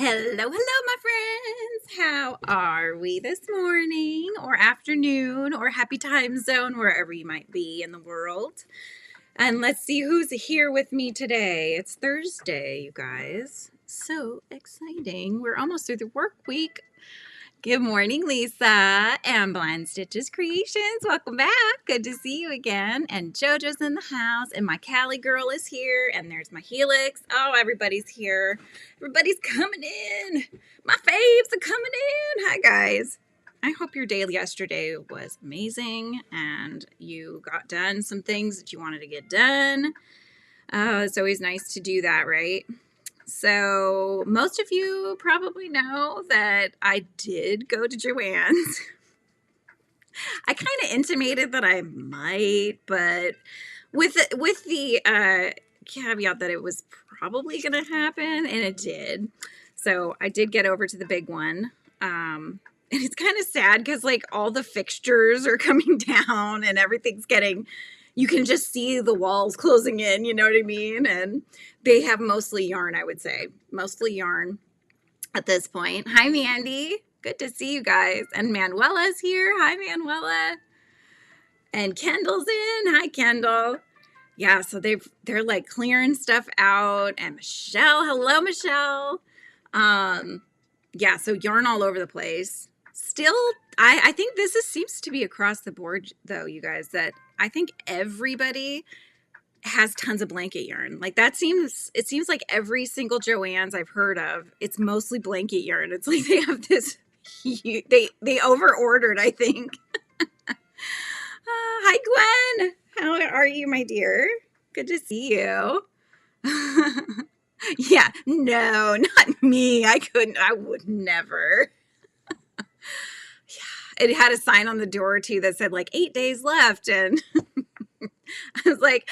Hello, my friends. How are we this morning or afternoon or happy time zone, wherever you might be in the world? And let's see who's here with me today. It's Thursday, you guys. So exciting. We're almost through the work week. Good morning, Lisa and Blind Stitches Creations. Welcome back. Good to see you again. And JoJo's in the house, and my Callie girl is here, and there's my Helix. Oh, everybody's here. Everybody's coming in. My faves are coming in. Hi, guys. I hope your day yesterday was amazing, and you got done some things that you wanted to get done. It's always nice to do that, right? So most of you probably know that I did go to Joann's. I kind of intimated that I might, but with the caveat that it was probably going to happen, and it did. So I did get over to the big one. And it's kind of sad because like all the fixtures are coming down and everything's getting... You can just see the walls closing in, you know what I mean? And they have mostly yarn, I would say. Mostly yarn at this point. Hi, Mandy. Good to see you guys. And Manuela's here. Hi, Manuela. And Kendall's in. Hi, Kendall. Yeah, so they're like clearing stuff out. And Michelle. Hello, Michelle. Yeah, so yarn all over the place. Still, I think this seems to be across the board, though, you guys, that I think everybody has tons of blanket yarn. Like it seems like every single Joann's I've heard of, it's mostly blanket yarn. It's like they have this, they over-ordered, I think. Hi, Gwen. How are you, my dear? Good to see you. Yeah, no, not me. I would never. It had a sign on the door too that said like 8 days left, and I was like,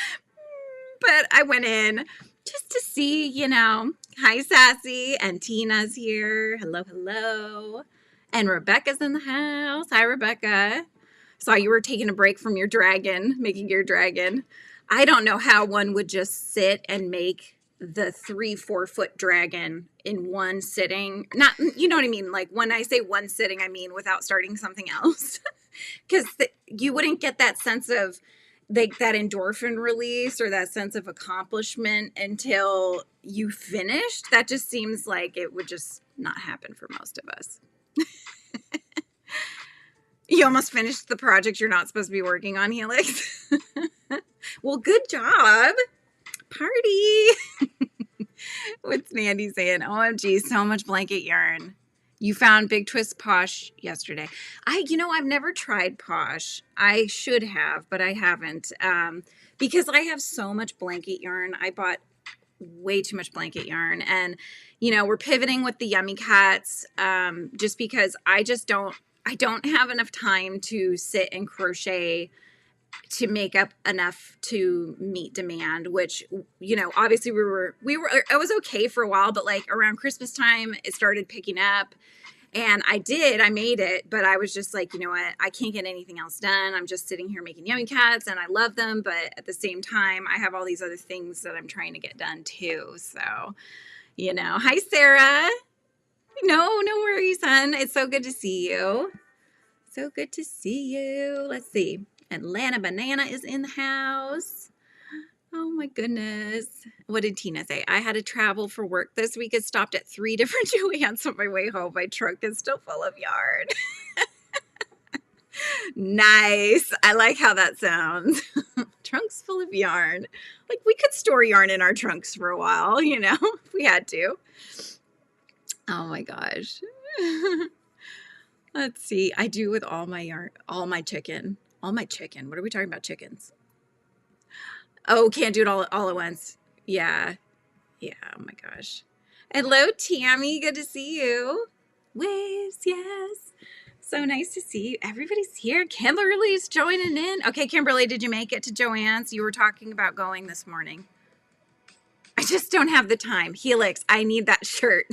but I went in just to see, you know. Hi, Sassy, and Tina's here. Hello. And Rebecca's in the house. Hi, Rebecca. Saw you were taking a break from your dragon, making your dragon. I don't know how one would just sit and make the 3-4 foot dragon in one sitting. Not, you know what I mean? Like when I say one sitting, I mean without starting something else. Because you wouldn't get that sense of like that endorphin release or that sense of accomplishment until you finished. That just seems like it would just not happen for most of us. You almost finished the project you're not supposed to be working on, Helix. Well, good job. Party. What's Mandy saying? OMG, so much blanket yarn. You found Big Twist Posh yesterday. I've never tried Posh. I should have, but I haven't. Because I have so much blanket yarn. I bought way too much blanket yarn. And, we're pivoting with the Yummy Cats just because I don't have enough time to sit and crochet to make up enough to meet demand, which, obviously I was okay for a while, but like around Christmas time, it started picking up, and I made it, but I was just like, you know what, I can't get anything else done. I'm just sitting here making Yummy Cats, and I love them, but at the same time, I have all these other things that I'm trying to get done too. So, hi, Sarah. No worries, hon. It's so good to see you. So good to see you. Let's see. Atlanta Banana is in the house. Oh my goodness. What did Tina say? I had to travel for work this week. It stopped at 3 different Joann's on my way home. My trunk is still full of yarn. Nice. I like how that sounds. Trunks full of yarn. Like we could store yarn in our trunks for a while, if we had to. Oh my gosh. Let's see. I do with all my yarn, all my chicken. All my chicken. What are we talking about? Chickens. Oh, can't do it all at once. Yeah. Oh my gosh. Hello, Tammy. Good to see you. Waves, yes. So nice to see you. Everybody's here. Kimberly's joining in. Okay, Kimberly, did you make it to Joann's? You were talking about going this morning. I just don't have the time. Helix, I need that shirt.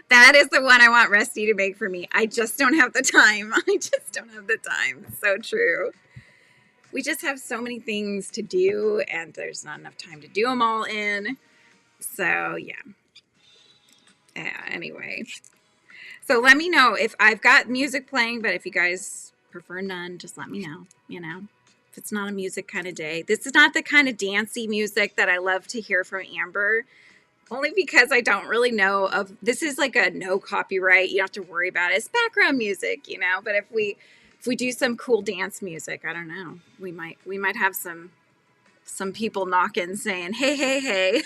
That is the one I want Rusty to make for me. I just don't have the time. So true. We just have so many things to do, and there's not enough time to do them all in. So, yeah. Yeah, anyway. So let me know if I've got music playing, but if you guys prefer none, just let me know, you know. If it's not a music kind of day. This is not the kind of dancey music that I love to hear from Amber, only because I don't really know of, this is like a no copyright, you don't have to worry about it. It's background music, you know, but if we do some cool dance music, I don't know, we might have some people knocking saying, hey,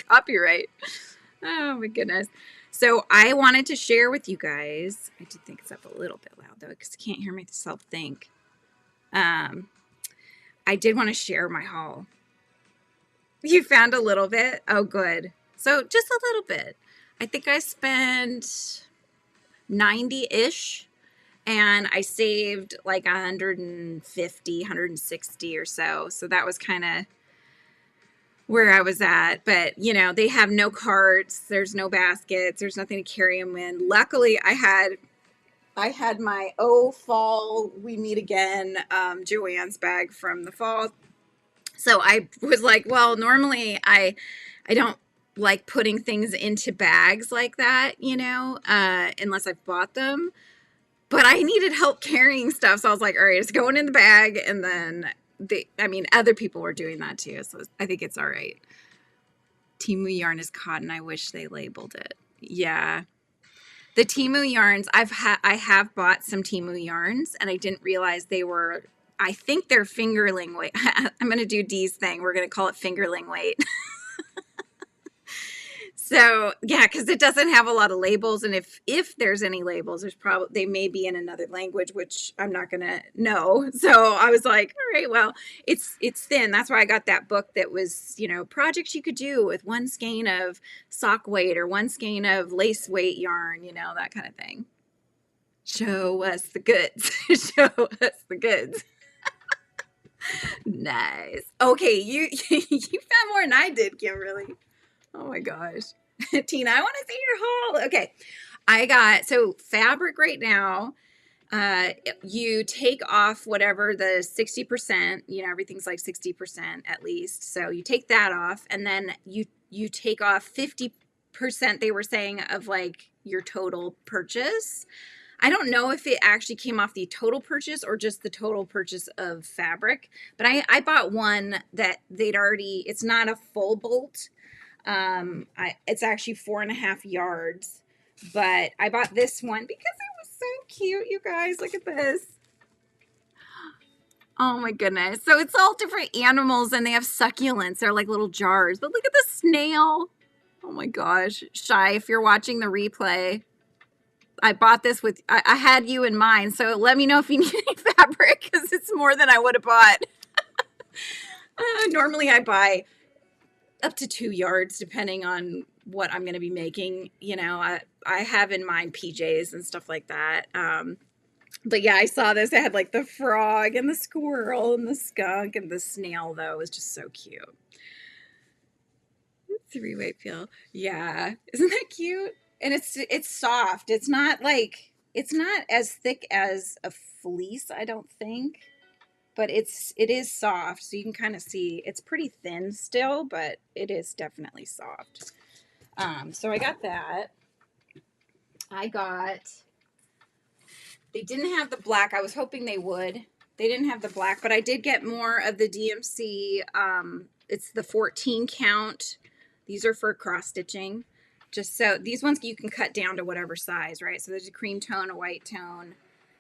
copyright. Oh my goodness. So I wanted to share with you guys, I did think it's up a little bit loud though, because I can't hear myself think. I did want to share my haul. You found a little bit? Oh, good. So just a little bit. I think I spent 90-ish and I saved like 150, 160 or so. So that was kind of where I was at. But, you know, they have no carts. There's no baskets. There's nothing to carry them in. Luckily, I had my fall we meet again Joanne's bag from the fall. So I was like, well, normally I don't like putting things into bags like that, you know, unless I've bought them. But I needed help carrying stuff. So I was like, all right, it's going in the bag. And then other people were doing that too. So I think it's all right. Temu yarn is cotton. I wish they labeled it. Yeah. The Temu yarns, I have bought some Temu yarns and I didn't realize they were, I think they're fingerling weight. I'm going to do Dee's thing. We're going to call it fingerling weight. So yeah, because it doesn't have a lot of labels, and if there's any labels, there's probably, they may be in another language, which I'm not gonna know. So I was like, all right, well, it's thin. That's why I got that book that was, you know, projects you could do with one skein of sock weight or one skein of lace weight yarn, you know, that kind of thing. Show us the goods. Show us the goods. Nice. Okay, you found more than I did, Kimberly. Oh my gosh. Tina, I want to see your haul. Okay. I got, so fabric right now, you take off whatever the 60%, you know, everything's like 60% at least. So you take that off and then you take off 50%, they were saying, of like your total purchase. I don't know if it actually came off the total purchase or just the total purchase of fabric, but I bought one that they'd already, it's not a full bolt. It's actually 4.5 yards, but I bought this one because it was so cute, you guys. Look at this. Oh my goodness. So it's all different animals and they have succulents. They're like little jars, but look at the snail. Oh my gosh. Shy, if you're watching the replay, I bought this with, I had you in mind. So let me know if you need any fabric because it's more than I would have bought. Normally I buy up to 2 yards depending on what I'm going to be making. You know, I have in mind PJs and stuff like that. But yeah, I saw this. It had like the frog and the squirrel and the skunk, and the snail though was just so cute. 3-way peel. Yeah. Isn't that cute? And it's soft. It's not as thick as a fleece, I don't think. But it is soft, so you can kind of see it's pretty thin still, but it is definitely soft. So I got that. They didn't have the black. I was hoping they would. They didn't have the black, but I did get more of the DMC. It's the 14 count. These are for cross stitching. Just so these ones you can cut down to whatever size, right? So there's a cream tone, a white tone.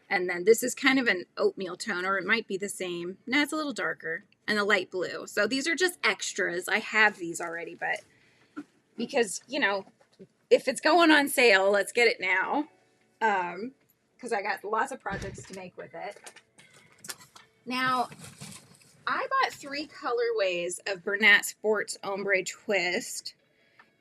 And then this is kind of an oatmeal tone, or it might be the same. No, it's a little darker. And a light blue. So these are just extras. I have these already, but because, you know, if it's going on sale, let's get it now. Because I got lots of projects to make with it. Now, I bought 3 colorways of Bernat Sports Ombre Twist.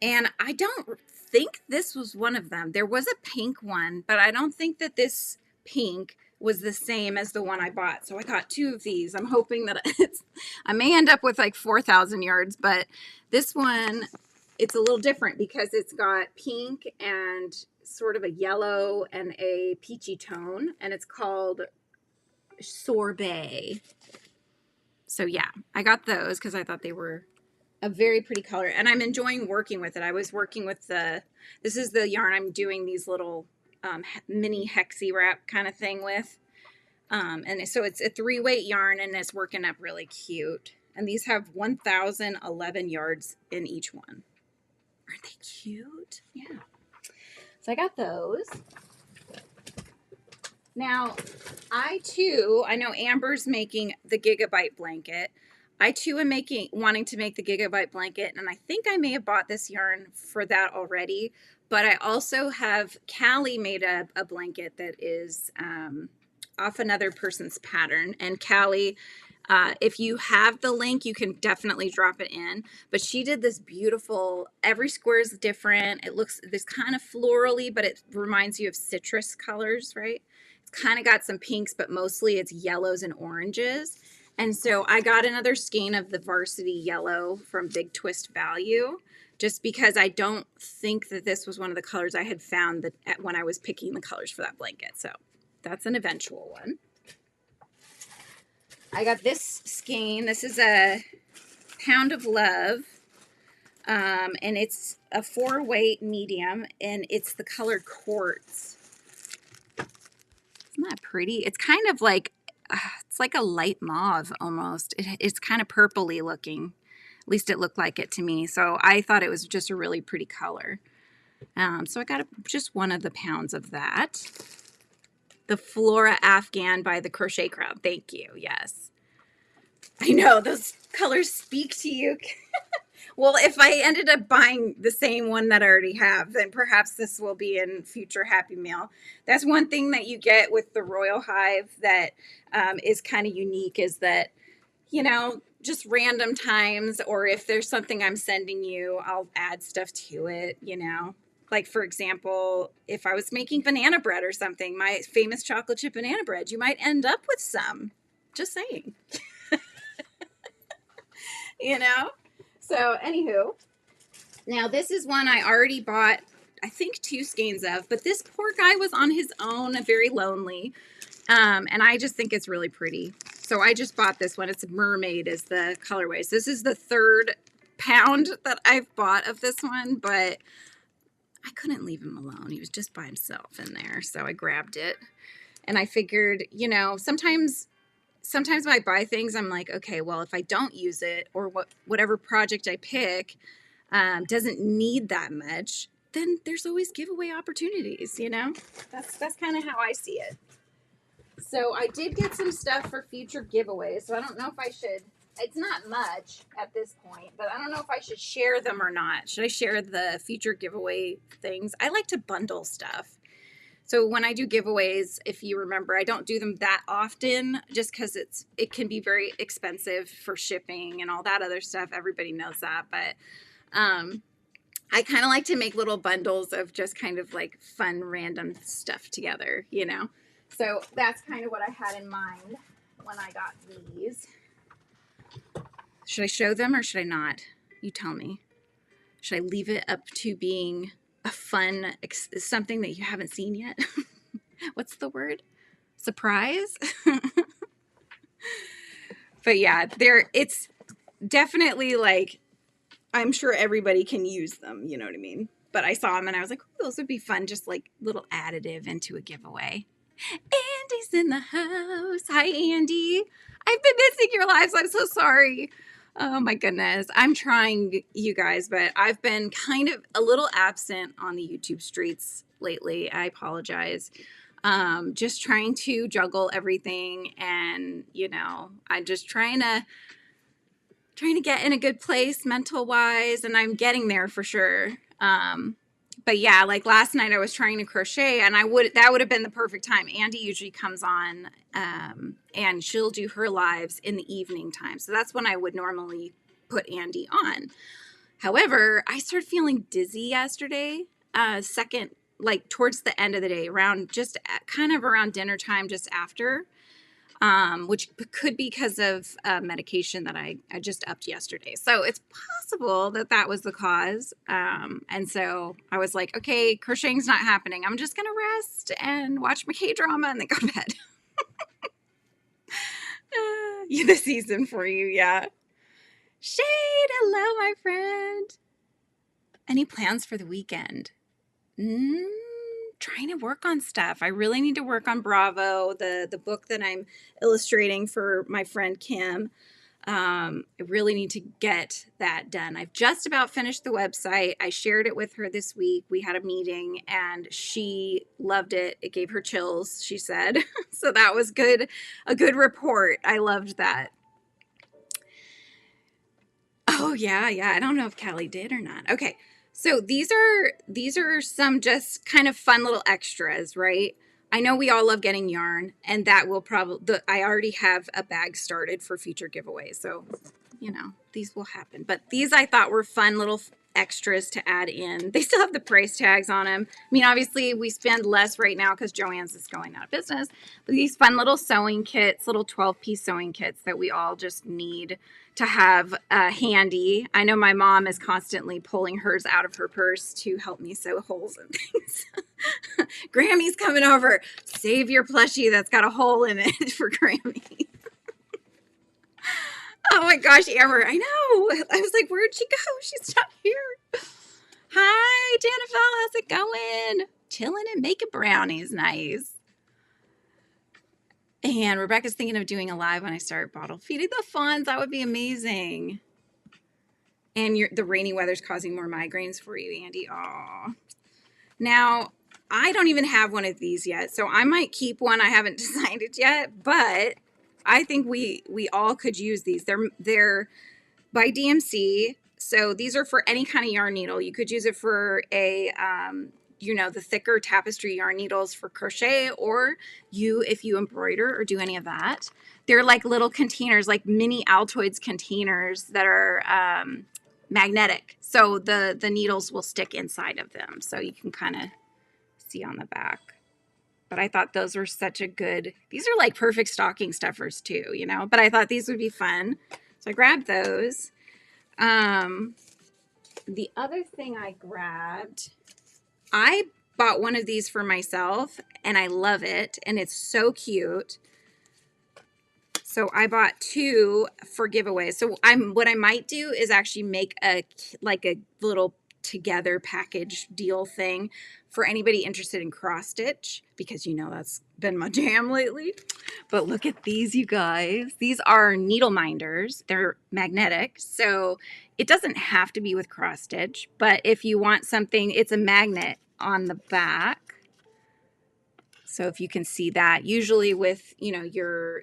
And I don't think this was one of them. There was a pink one, but I don't think that this pink was the same as the one I bought. So I got 2 of these. I'm hoping that I may end up with like 4,000 yards, but this one, it's a little different because it's got pink and sort of a yellow and a peachy tone, and it's called Sorbet. So yeah, I got those because I thought they were a very pretty color, and I'm enjoying working with it. I was working with this is the yarn I'm doing these little mini hexie wrap kind of thing with. And so it's a 3-weight yarn, and it's working up really cute. And these have 1,011 yards in each one. Aren't they cute? Yeah. So I got those. Now, I know Amber's making the Gigabyte blanket. I too am wanting to make the Gigabyte blanket, and I think I may have bought this yarn for that already. But I also have Callie made a blanket that is off another person's pattern. And Callie, if you have the link, you can definitely drop it in. But she did this beautiful, every square is different. It looks this kind of florally, but it reminds you of citrus colors, right? It's kind of got some pinks, but mostly it's yellows and oranges. And so I got another skein of the Varsity Yellow from Big Twist Value, just because I don't think that this was one of the colors I had found that when I was picking the colors for that blanket. So that's an eventual one. I got this skein. This is a Pound of Love, and it's a 4-weight medium, and it's the color Quartz. Isn't that pretty? It's kind of like, it's like a light mauve almost. It's kind of purpley looking. At least it looked like it to me. So I thought it was just a really pretty color. So I got just one of the pounds of that. The Flora Afghan by the Crochet Crowd. Thank you. Yes. I know those colors speak to you. Well, if I ended up buying the same one that I already have, then perhaps this will be in future Happy Mail. That's one thing that you get with the Royal Hive that is kind of unique, is that, you know, just random times, or if there's something I'm sending you, I'll add stuff to it, you know. Like, for example, if I was making banana bread or something, my famous chocolate chip banana bread, you might end up with some. Just saying. You know? So, anywho. Now, this is one I already bought, I think, 2 skeins of. But this poor guy was on his own, very lonely. And I just think it's really pretty. So, I just bought this one. It's Mermaid is the colorway. So, this is the 3rd pound that I've bought of this one. But I couldn't leave him alone. He was just by himself in there. So I grabbed it, and I figured, you know, sometimes when I buy things, I'm like, okay, well, if I don't use it, or whatever project I pick doesn't need that much, then there's always giveaway opportunities, you know? That's kind of how I see it. So I did get some stuff for future giveaways. So I don't know if I should. It's not much at this point, but I don't know if I should share them or not. Should I share the future giveaway things? I like to bundle stuff. So when I do giveaways, if you remember, I don't do them that often just because it can be very expensive for shipping and all that other stuff. Everybody knows that. But I kind of like to make little bundles of just kind of like fun, random stuff together, you know? So that's kind of what I had in mind when I got these. Should I show them or should I not? You tell me. Should I leave it up to being a fun, something that you haven't seen yet? What's the word? Surprise? But yeah, it's definitely like, I'm sure everybody can use them, you know what I mean? But I saw them and I was like, oh, those would be fun, just like little additive into a giveaway. Andy's in the house. Hi, Andy. I've been missing your lives. I'm so sorry. Oh my goodness. I'm trying, you guys, but I've been kind of a little absent on the YouTube streets lately. I apologize. Just trying to juggle everything, and you know, I'm just trying to get in a good place mental wise, and I'm getting there for sure. But yeah, like last night I was trying to crochet, and that would have been the perfect time. Andy usually comes on, and she'll do her lives in the evening time. So that's when I would normally put Andy on. However, I started feeling dizzy yesterday, like towards the end of the day, around just kind of around dinner time, just after, which could be because of medication that I just upped yesterday. So it's possible that was the cause. And so I was like, okay, crocheting's not happening. I'm just going to rest and watch my K-drama and then go to bed. The season for you, yeah. Shade, hello, my friend. Any plans for the weekend? Trying to work on stuff. I really need to work on Bravo, the book that I'm illustrating for my friend Kim. I really need to get that done. I've just about finished the website. I shared it with her this week. We had a meeting and she loved it. It gave her chills, she said. So that was good. A good report. I loved that. Oh yeah. I don't know if Callie did or not. Okay. So these are some just kind of fun little extras, right? I know we all love getting yarn, and that will probably, I already have a bag started for future giveaways. So, you know, these will happen. But these I thought were fun little extras to add in. They still have the price tags on them. I mean, obviously we spend less right now because Joann's is going out of business. But these fun little sewing kits, little 12-piece sewing kits that we all just need to have handy. I know my mom is constantly pulling hers out of her purse to help me sew holes and things. Grammy's coming over. Save your plushie that's got a hole in it for Grammy. Oh my gosh, Amber, I know. I was like, where'd she go? She's not here. Hi, Janifel, how's it going? Chilling and making brownies, nice. And Rebecca's thinking of doing a live when I start bottle feeding the fawns. That would be amazing. And the rainy weather's causing more migraines for you, Andy. Aw. Now, I don't even have one of these yet, so I might keep one. I haven't designed it yet, but I think we all could use these. They're by DMC, so these are for any kind of yarn needle. You could use it for a you know, the thicker tapestry yarn needles for crochet, or if you embroider or do any of that. They're like little containers, like mini Altoids containers that are magnetic. So the needles will stick inside of them. So you can kind of see on the back. But I thought those were such a good, these are like perfect stocking stuffers too, you know, but I thought these would be fun. So I grabbed those. The other thing I grabbed, I bought one of these for myself and I love it and it's so cute. So I bought two for giveaways. So what I might do is actually make a little together package deal thing for anybody interested in cross stitch, because you know that's been my jam lately. But look at these, you guys. These are needle minders. They're magnetic, so it doesn't have to be with cross stitch, but if you want something, it's a magnet on the back. So if you can see that, usually with, you know, your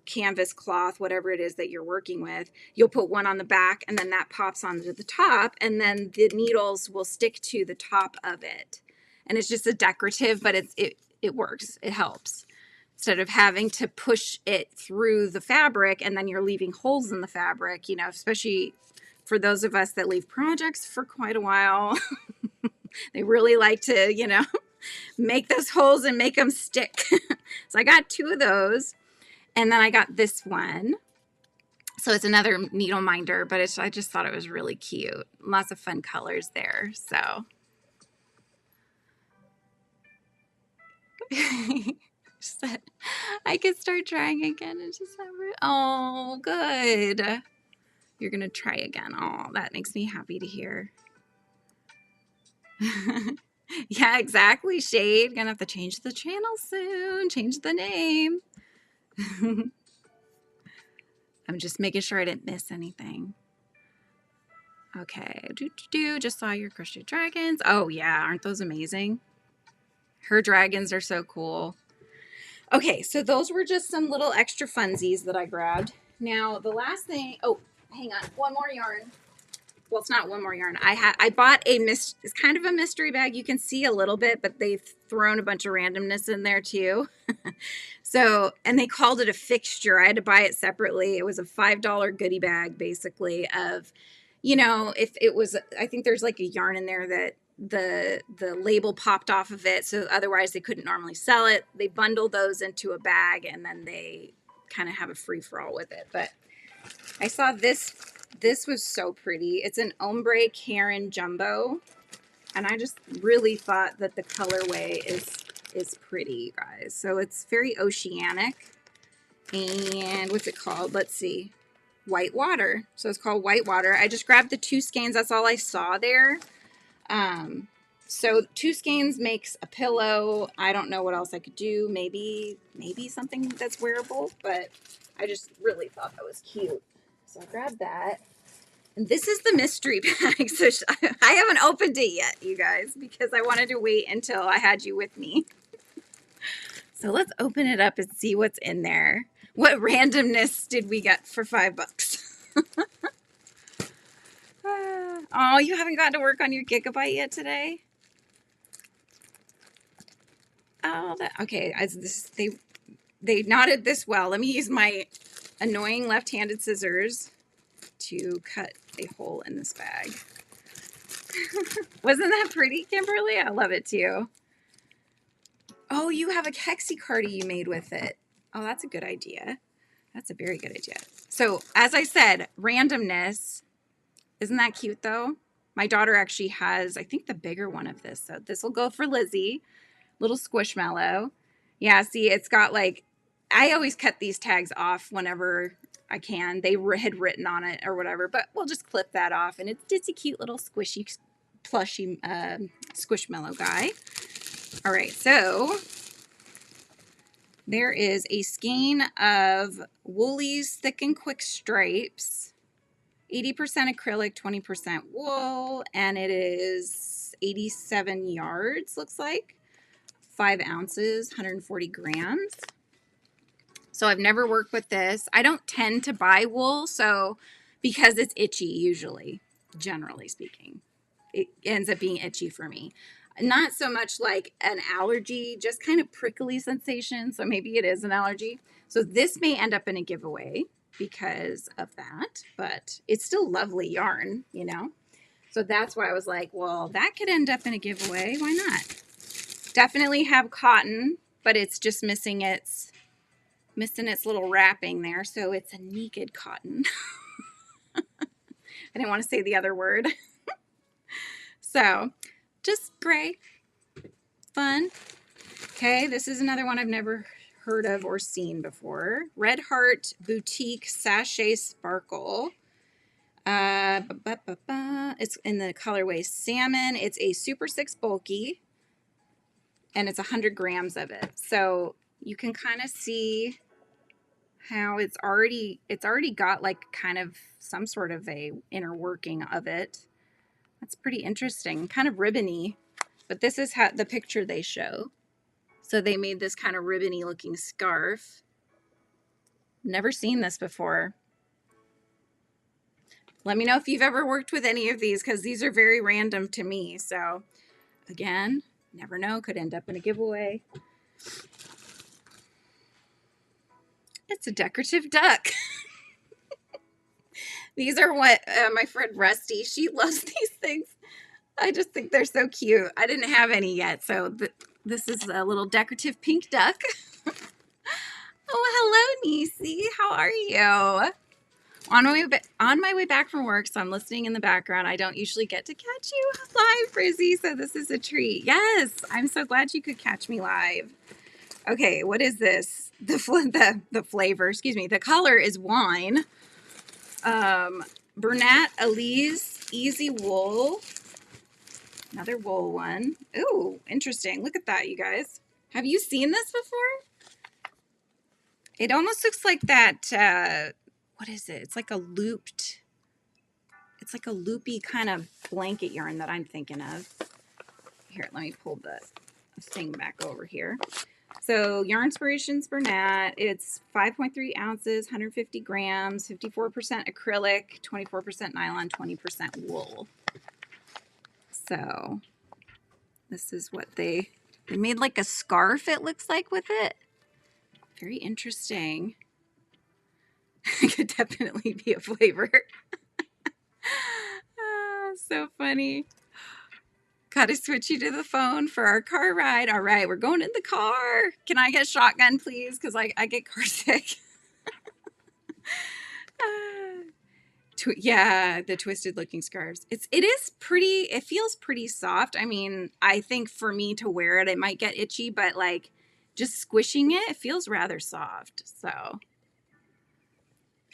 canvas cloth, whatever it is that you're working with, you'll put one on the back and then that pops onto the top and then the needles will stick to the top of it. And it's just a decorative, but it works. It helps. Instead of having to push it through the fabric and then you're leaving holes in the fabric, you know, especially for those of us that leave projects for quite a while. They really like to, you know, make those holes and make them stick. So I got two of those. And then I got this one. So it's another needle minder, but I just thought it was really cute. Lots of fun colors there. So said I could start trying again and just have it. Oh, good. You're going to try again. Oh, that makes me happy to hear. Yeah, exactly, Shade. Gonna have to change the channel soon. Change the name. I'm just making sure I didn't miss anything. Okay. Just saw your crochet dragons. Oh, yeah. Aren't those amazing? Her dragons are so cool. Okay, so those were just some little extra funsies that I grabbed. Now, the last thing... Oh, hang on. One more yarn. Well, it's not one more yarn. I bought it's kind of a mystery bag. You can see a little bit, but they've thrown a bunch of randomness in there too. So, and they called it a fixture. I had to buy it separately. It was a $5 goodie bag, basically, of, you know, if it was, I think there's like a yarn in there that the label popped off of it. So otherwise they couldn't normally sell it. They bundle those into a bag and then they kind of have a free for all with it. But I saw this. This was so pretty. It's an ombre Karen jumbo, and I just really thought that the colorway is pretty, you guys. So it's very oceanic, and what's it called? Let's see. white water. So it's called white water. I just grabbed the 2 skeins. That's all I saw there. So 2 skeins makes a pillow. I don't know what else I could do. Maybe something that's wearable, but I just really thought that was cute. So I grabbed that. And this is the mystery bag. So I haven't opened it yet, you guys, because I wanted to wait until I had you with me. So let's open it up and see what's in there. What randomness did we get for $5? Oh, you haven't gotten to work on your gigabyte yet today? Oh, okay. They knotted this well. Let me use my annoying left-handed scissors to cut a hole in this bag. Wasn't that pretty, Kimberly? I love it too. Oh, you have a Kexi cardie you made with it. Oh, that's a good idea. That's a very good idea. So, as I said, randomness. Isn't that cute, though? My daughter actually has, I think, the bigger one of this. So, this will go for Lizzie. Little squishmallow. Yeah, see, it's got like, I always cut these tags off whenever I can. They had written on it or whatever, but we'll just clip that off. And it's a cute little squishy, plushy squishmallow guy. All right, so there is a skein of Woolies Thick and Quick Stripes, 80% acrylic, 20% wool, and it is 87 yards, looks like, 5 ounces, 140 grams. So I've never worked with this. I don't tend to buy wool, so because it's itchy usually, generally speaking. It ends up being itchy for me. Not so much like an allergy, just kind of prickly sensation. So maybe it is an allergy. So this may end up in a giveaway because of that, but it's still lovely yarn, you know? So that's why I was like, well, that could end up in a giveaway. Why not? Definitely have cotton, but it's just missing its little wrapping there. So it's a naked cotton. I didn't want to say the other word. So just gray, fun. Okay, this is another one I've never heard of or seen before. Red Heart Boutique Sachet Sparkle. It's in the colorway Salmon. It's a Super 6 bulky, and it's 100 grams of it. So you can kind of see how it's already got like kind of some sort of a inner working of it. That's pretty interesting, kind of ribbony, but this is how the picture they show. So they made this kind of ribbony looking scarf. Never seen this before. Let me know if you've ever worked with any of these, because these are very random to me. So again, never know, could end up in a giveaway. It's a decorative duck. These are what my friend Rusty, she loves these things. I just think they're so cute. I didn't have any yet, so this is a little decorative pink duck. Oh, hello, Niecy. How are you? On my way back from work, so I'm listening in the background. I don't usually get to catch you live, Frizzy, so this is a treat. Yes, I'm so glad you could catch me live. Okay, what is this? The flavor, excuse me. The color is wine. Bernat Elise Easy Wool. Another wool one. Ooh, interesting. Look at that, you guys. Have you seen this before? It almost looks like that, what is it? It's like a loopy kind of blanket yarn that I'm thinking of. Here, let me pull the thing back over here. So Yarn Inspirations Bernat, it's 5.3 ounces, 150 grams, 54% acrylic, 24% nylon, 20% wool. So this is what they made, like a scarf, it looks like, with it. Very interesting. It could definitely be a flavor. So funny. Gotta switch you to the phone for our car ride. All right, we're going in the car. Can I get shotgun, please? Because I get car sick. Yeah, the twisted looking scarves. It is pretty, it feels pretty soft. I mean, I think for me to wear it, it might get itchy, but like just squishing it, it feels rather soft. So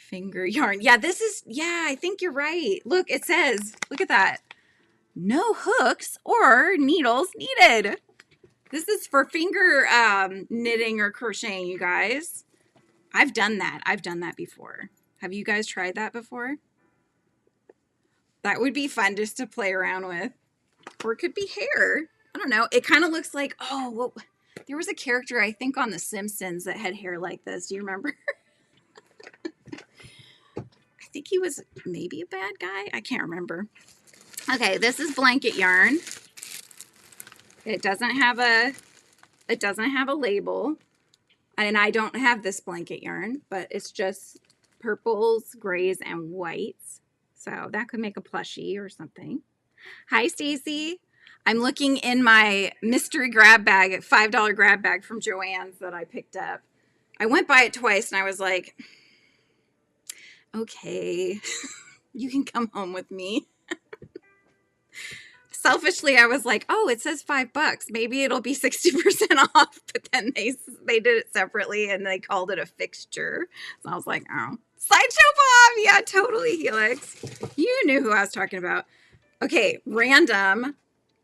Finger yarn. Yeah, this is, yeah, I think you're right. Look, it says, look at that. No hooks or needles needed. This is for finger knitting or crocheting, you guys. I've done that. I've done that before. Have you guys tried that before? That would be fun just to play around with. Or it could be hair. I don't know. It kind of looks like, oh, well, there was a character, I think, on The Simpsons that had hair like this. Do you remember? I think he was maybe a bad guy. I can't remember. Okay, this is blanket yarn. It doesn't have a label. And I don't have this blanket yarn, but it's just purples, grays, and whites. So that could make a plushie or something. Hi, Stacy. I'm looking in my mystery grab bag, $5 grab bag from Joann's that I picked up. I went by it twice and I was like, okay, you can come home with me. Selfishly, I was like, oh, it says $5. Maybe it'll be 60% off. But then they did it separately and they called it a fixture. So I was like, oh, Sideshow Bob. Yeah, totally, Helix. You knew who I was talking about. Okay, random.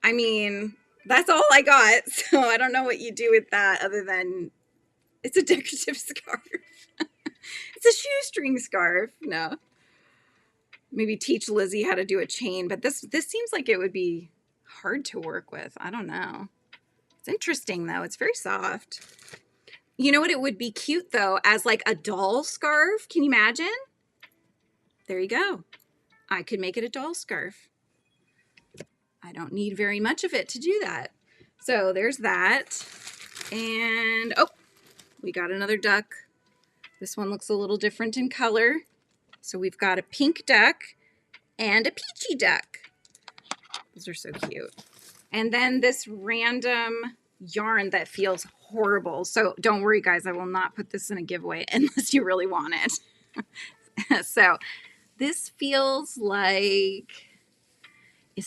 I mean, that's all I got. So I don't know what you do with that other than it's a decorative scarf. It's a shoestring scarf. No. Maybe teach Lizzie how to do a chain, but this seems like it would be hard to work with. I don't know. It's interesting though. It's very soft. You know what? It would be cute though as like a doll scarf. Can you imagine? There you go. I could make it a doll scarf. I don't need very much of it to do that. So there's that. And oh, we got another duck. This one looks a little different in color. So we've got a pink duck and a peachy duck. Those are so cute. And then this random yarn that feels horrible. So don't worry, guys. I will not put this in a giveaway unless you really want it. So this feels like,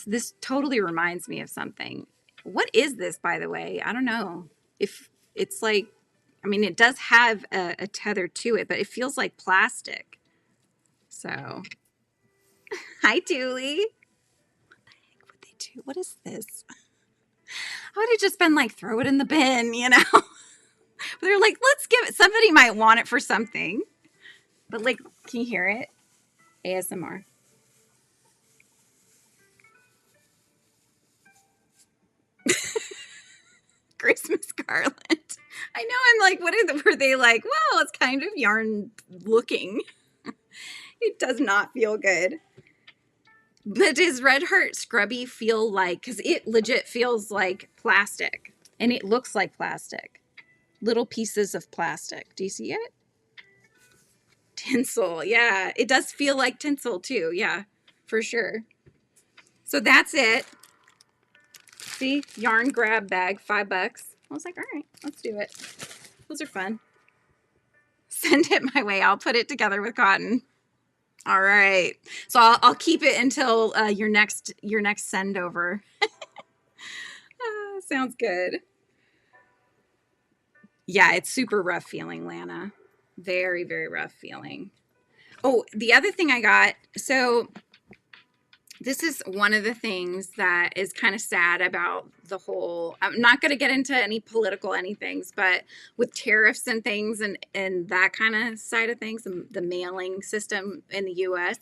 this totally reminds me of something. What is this, by the way? I don't know. If it's like, I mean, it does have a tether to it, but it feels like plastic. So, hi, Julie. What the heck would they do? What is this? I would have just been like, throw it in the bin, you know? But they're like, let's give it. Somebody might want it for something. But like, can you hear it? ASMR. Christmas garland. I know, I'm like, were they like, well, it's kind of yarn looking. It does not feel good. But does Red Heart Scrubby feel like, because it legit feels like plastic. And it looks like plastic. Little pieces of plastic. Do you see it? Tinsel. Yeah, it does feel like tinsel too. Yeah, for sure. So that's it. See, yarn grab bag, $5. I was like, all right, let's do it. Those are fun. Send it my way. I'll put it together with cotton. All right. So I'll keep it until your next send over. Sounds good. Yeah, it's super rough feeling, Lana. Very, very rough feeling. Oh, the other thing I got, so this is one of the things that is kind of sad about the whole, I'm not going to get into any political anythings, but with tariffs and things and that kind of side of things, the mailing system in the US,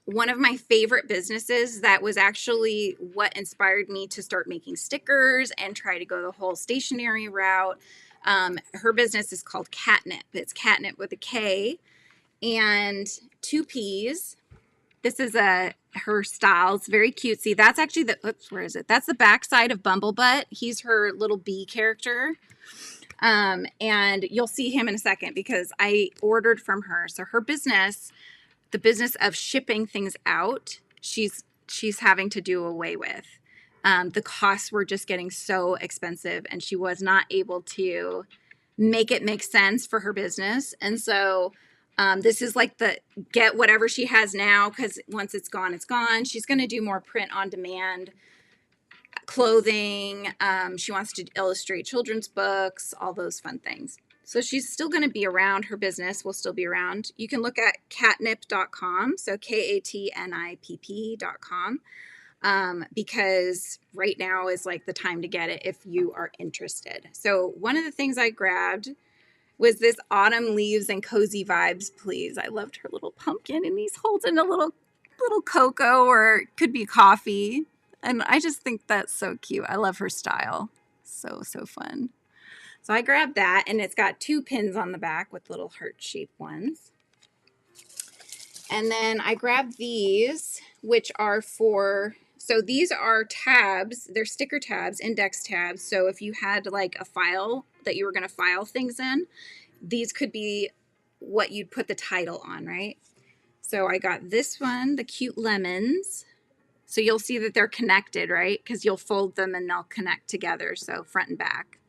one of my favorite businesses that was actually what inspired me to start making stickers and try to go the whole stationery route. Her business is called Catnip. It's Catnip with a K and 2 P's. This is her style. It's very cutesy. That's actually where is it? That's the backside of Bumblebutt. He's her little bee character. And you'll see him in a second because I ordered from her. So her business, the business of shipping things out, she's having to do away with. The costs were just getting so expensive and she was not able to make it make sense for her business. And so this is like the get whatever she has now because once it's gone, it's gone. She's going to do more print on demand clothing. She wants to illustrate children's books, all those fun things. So she's still going to be around. Her business will still be around. You can look at catnip.com. So KATNIPP.com. Because right now is like the time to get it if you are interested. So one of the things I grabbed was this Autumn Leaves and Cozy Vibes, Please. I loved her little pumpkin, and he's holding a little cocoa, or it could be coffee. And I just think that's so cute. I love her style. So fun. So I grabbed that, and it's got 2 pins on the back with little heart-shaped ones. And then I grabbed these, which are so these are tabs. They're sticker tabs, index tabs. So if you had like a file that you were going to file things in, these could be what you'd put the title on, right? So I got this one, the cute lemons. So you'll see that they're connected, right? Because you'll fold them and they'll connect together. So front and back.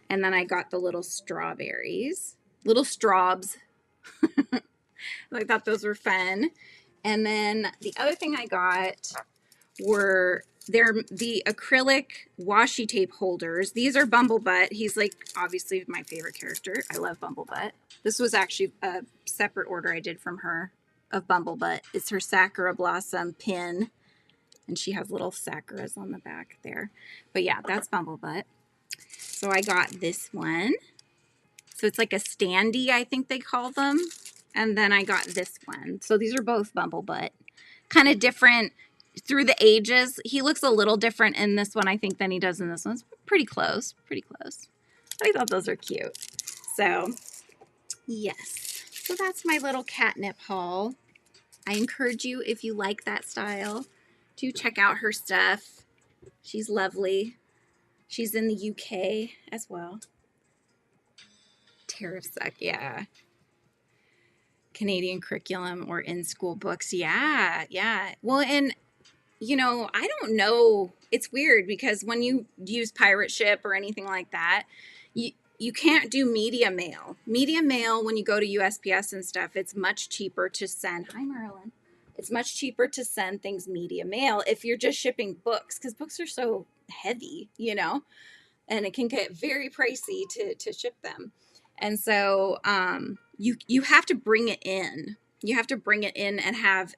And then I got the little strawberries, little straws. I thought those were fun. And then the other thing I got were the acrylic washi tape holders. These are Bumblebutt. He's like obviously my favorite character. I love Bumblebutt. This was actually a separate order I did from her of Bumblebutt. It's her Sakura Blossom pin. And she has little sakuras on the back there. But yeah, that's Bumblebutt. So I got this one. So it's like a standee, I think they call them. And then I got this one. So these are both Bumblebutt. Kind of different through the ages. He looks a little different in this one, I think, than he does in this one. It's pretty close. Pretty close. I thought those are cute. So, yes. So that's my little catnip haul. I encourage you, if you like that style, to check out her stuff. She's lovely. She's in the UK as well. Tariffs suck, yeah. Canadian curriculum or in-school books. Yeah. Well, and, you know, I don't know. It's weird because when you use Pirate Ship or anything like that, you can't do media mail. Media mail, when you go to USPS and stuff, it's much cheaper to send. Hi, Marilyn. It's much cheaper to send things media mail if you're just shipping books, because books are so heavy, you know, and it can get very pricey to ship them. And so you have to bring it in. You have to bring it in and have,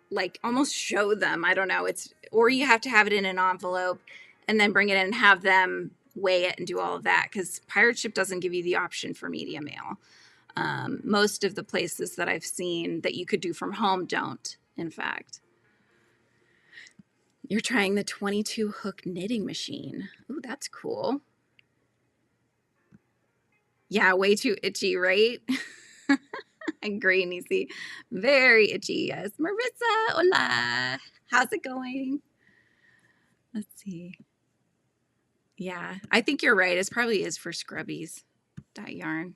like, almost show them. I don't know. Or you have to have it in an envelope and then bring it in and have them weigh it and do all of that, because Pirate Ship doesn't give you the option for media mail. Most of the places that I've seen that you could do from home don't, in fact. You're trying the 22 hook knitting machine. Ooh, that's cool. Yeah, way too itchy, right? I agree, Nisi. Very itchy, yes. Marissa, hola. How's it going? Let's see. Yeah, I think you're right. It probably is for scrubbies, that yarn.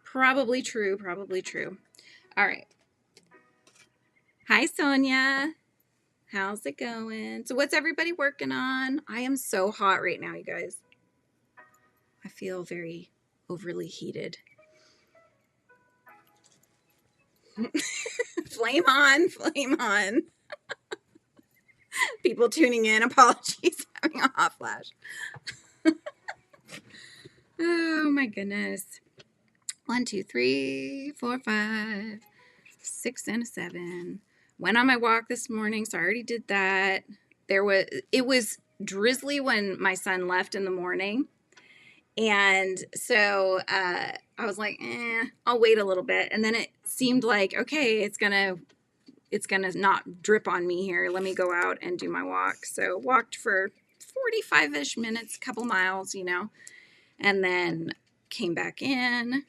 Probably true, probably true. All right. Hi, Sonia. How's it going? So what's everybody working on? I am so hot right now, you guys. I feel very overly heated. Flame on, flame on. People tuning in, apologies, having a hot flash. Oh my goodness. 1, 2, 3, 4, 5, 6, and a 7. Went on my walk this morning, so I already did that. It was drizzly when my son left in the morning. And so I was like, I'll wait a little bit. And then it seemed like, okay, it's gonna not drip on me here. Let me go out and do my walk. So walked for 45-ish minutes, a couple miles, you know, and then came back in,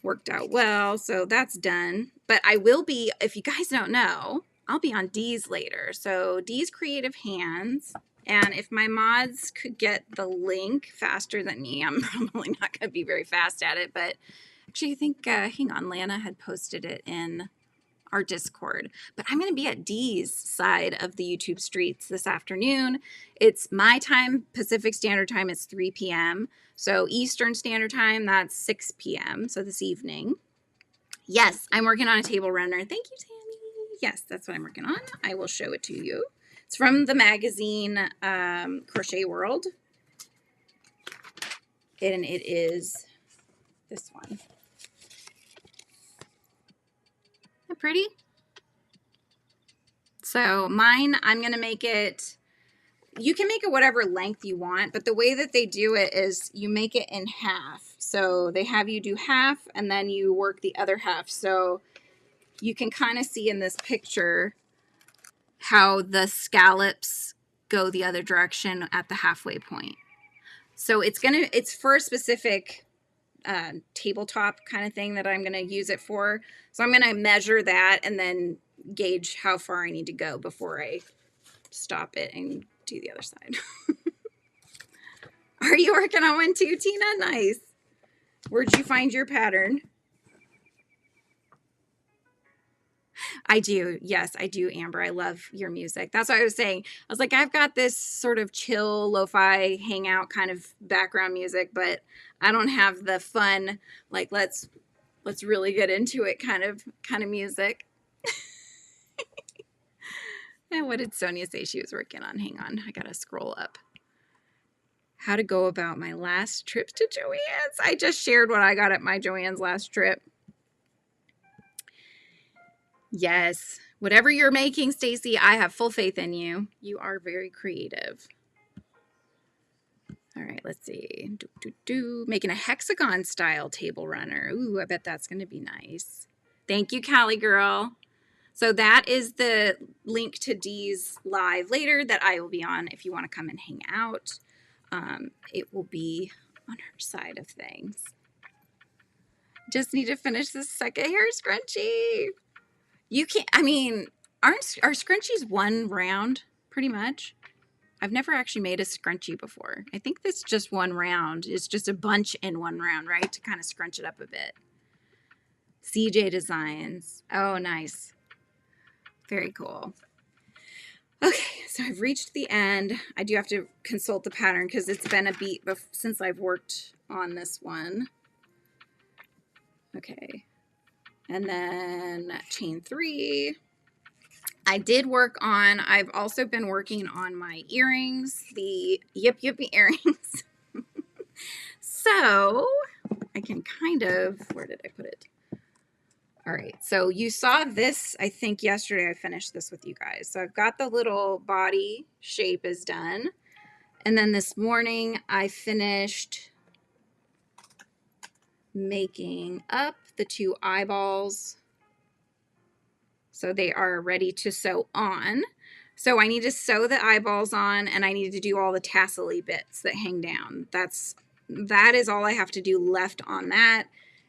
worked out well. So that's done. But I will be, if you guys don't know, I'll be on Dee's later. So Dee's Creative Hands. And if my mods could get the link faster than me, I'm probably not going to be very fast at it. But actually, I think, hang on, Lana had posted it in our Discord. But I'm going to be at Dee's side of the YouTube streets this afternoon. It's my time, Pacific Standard Time, it's 3 p.m. So Eastern Standard Time, that's 6 p.m. So this evening. Yes, I'm working on a table runner. Thank you, Tammy. Yes, that's what I'm working on. I will show it to you. It's from the magazine Crochet World. And it is this one. Isn't that pretty? So mine, I'm going to make it, you can make it whatever length you want, but the way that they do it is you make it in half. So they have you do half and then you work the other half. So you can kind of see in this picture how the scallops go the other direction at the halfway point. So it's for a specific tabletop kind of thing that I'm going to use it for. So I'm going to measure that and then gauge how far I need to go before I stop it and do the other side. Are you working on one too, Tina? Nice. Where'd you find your pattern? I do. Yes, I do, Amber. I love your music. That's what I was saying. I was like, I've got this sort of chill, lo-fi, hangout kind of background music, but I don't have the fun, like, let's really get into it kind of music. And what did Sonia say she was working on? Hang on. I got to scroll up. How to go about my last trip to Joann's. I just shared what I got at my Joann's last trip. Yes. Whatever you're making, Stacy, I have full faith in you. You are very creative. All right, let's see. Making a hexagon style table runner. Ooh, I bet that's going to be nice. Thank you, Callie girl. So that is the link to Dee's live later that I will be on if you want to come and hang out. It will be on her side of things. Just need to finish this second hair scrunchie. You can't, I mean, are scrunchies one round pretty much? I've never actually made a scrunchie before. I think this just one round. It's just a bunch in one round, right? To kind of scrunch it up a bit. CJ Designs. Oh, nice. Very cool. Okay, so I've reached the end. I do have to consult the pattern because it's been a beat since I've worked on this one. Okay. And then chain 3. I did work on, I've also been working on my earrings, the Yip Yippy earrings. So I can kind of, where did I put it? All right, so you saw this, I think yesterday I finished this with you guys. So I've got the little body shape is done. And then this morning I finished making up the 2 eyeballs. So they are ready to sew on. So I need to sew the eyeballs on and I need to do all the tassel-y bits that hang down. That is all I have to do left on that.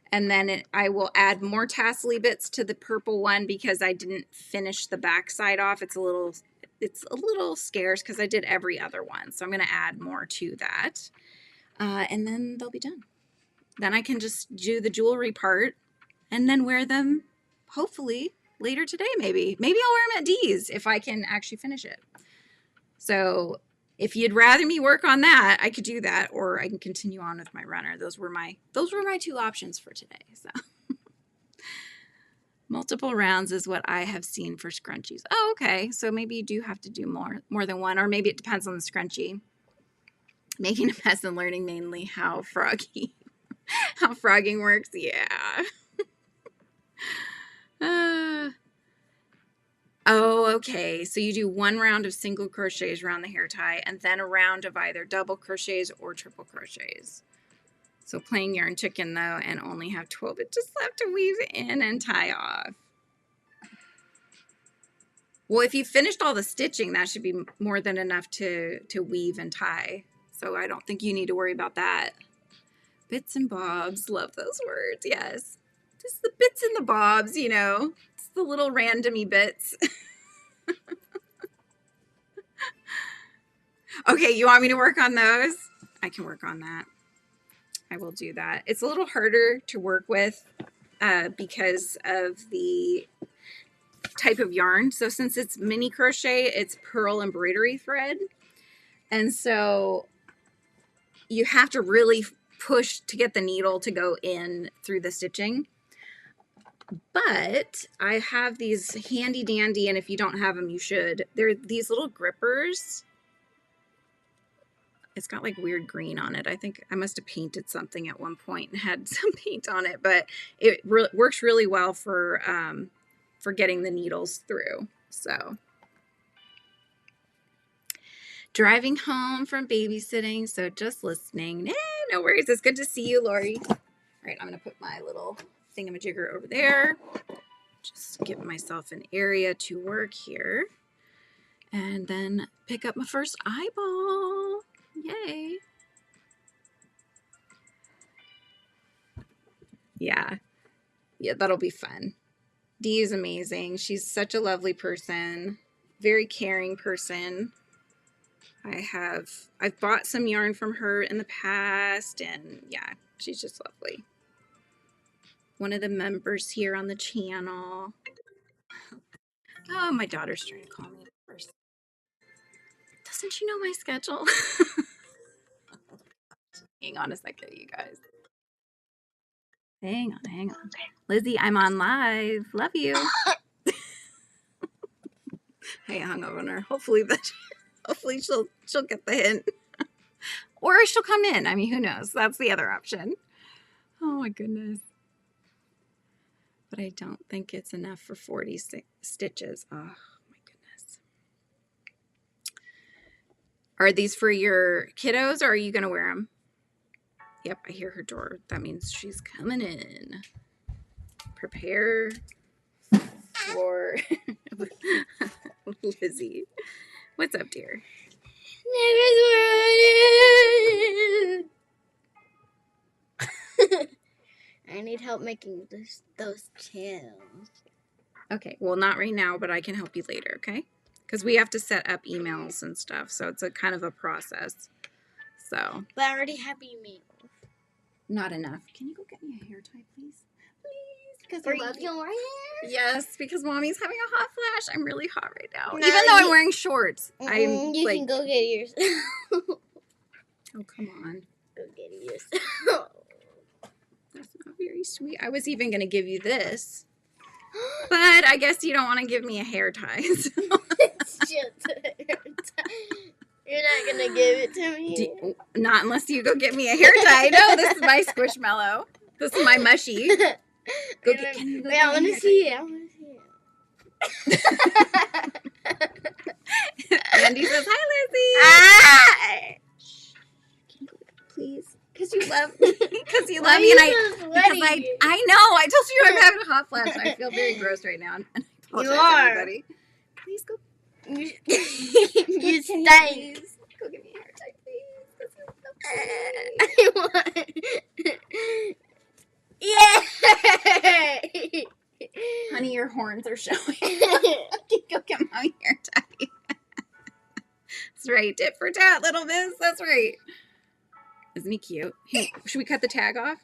And then I will add more tassel-y bits to the purple one because I didn't finish the back side off. It's a little scarce because I did every other one. So I'm going to add more to that. And then they'll be done. Then I can just do the jewelry part and then wear them, hopefully, later today maybe. Maybe I'll wear them at Dee's if I can actually finish it. So if you'd rather me work on that, I could do that, or I can continue on with my runner. Those were my 2 options for today. So multiple rounds is what I have seen for scrunchies. Oh, okay. So maybe you do have to do more than one, or maybe it depends on the scrunchie. Making a mess and learning mainly how frogging works. Yeah. Oh, okay. So you do 1 round of single crochets around the hair tie and then a round of either double crochets or triple crochets. So plain yarn chicken though, and only have 12 inches left to weave in and tie off. Well, if you finished all the stitching, that should be more than enough to weave and tie. So I don't think you need to worry about that. Bits and bobs. Love those words. Yes. Just the bits and the bobs, you know. It's the little randomy bits. Okay, you want me to work on those? I can work on that. I will do that. It's a little harder to work with because of the type of yarn. So since it's mini crochet, it's pearl embroidery thread. And so you have to really push to get the needle to go in through the stitching. But I have these handy dandy, and if you don't have them, you should. They're these little grippers. it's got like weird green on it. I think I must have painted something at one point and had some paint on it, but it works really well for getting the needles through. So driving home from babysitting, so just listening. No worries. It's good to see you, Lori. All right, I'm going to put my little thingamajigger over there. Just give myself an area to work here. And then pick up my first eyeball. Yay. Yeah, that'll be fun. Dee is amazing. She's such a lovely person, very caring person. I've bought some yarn from her in the past, and yeah, she's just lovely. One of the members here on the channel. Oh, my daughter's trying to call me at first. Doesn't she know my schedule? Hang on a second, you guys. Hang on. Lizzie, I'm on live. Love you. I hung up on her. Hopefully she'll get the hint. Or she'll come in. I mean, who knows? That's the other option. Oh my goodness. But I don't think it's enough for 40 stitches. Oh my goodness. Are these for your kiddos, or are you going to wear them? Yep, I hear her door. That means she's coming in. Prepare for Lizzie. What's up, dear? I need help making those channels. Okay, well, not right now, but I can help you later, okay? Because we have to set up emails and stuff, so it's a kind of a process. So. But I already have emails. Not enough. Can you go get me a hair tie, please? Please, because I love your hair. Yes, because mommy's having a hot flash. I'm really hot right now. No, even though I'm wearing shorts. You like, can go get yours. Oh, come on. Go get yours. That's not very sweet. I was even going to give you this. But I guess you don't want to give me a hair tie. So. It's just a hair tie. You're not going to give it to me? Not unless you go get me a hair tie. No, this is my Squishmallow. This is my Mushy. Go get, can you go Wait, I want to see it. I want to see it. Andy says, hi, Lizzie. Can you go, please? Because you love me. Because you love me. And I know. I told you I'm having a hot flash. I feel very gross right now. And I apologize to everybody. Please go. You stink. Go give me a hair tie, please. I want. Yay! Honey, your horns are showing. Go get my hair tie. That's right. Tit for tat, little miss. That's right. Isn't he cute? Hey, should we cut the tag off?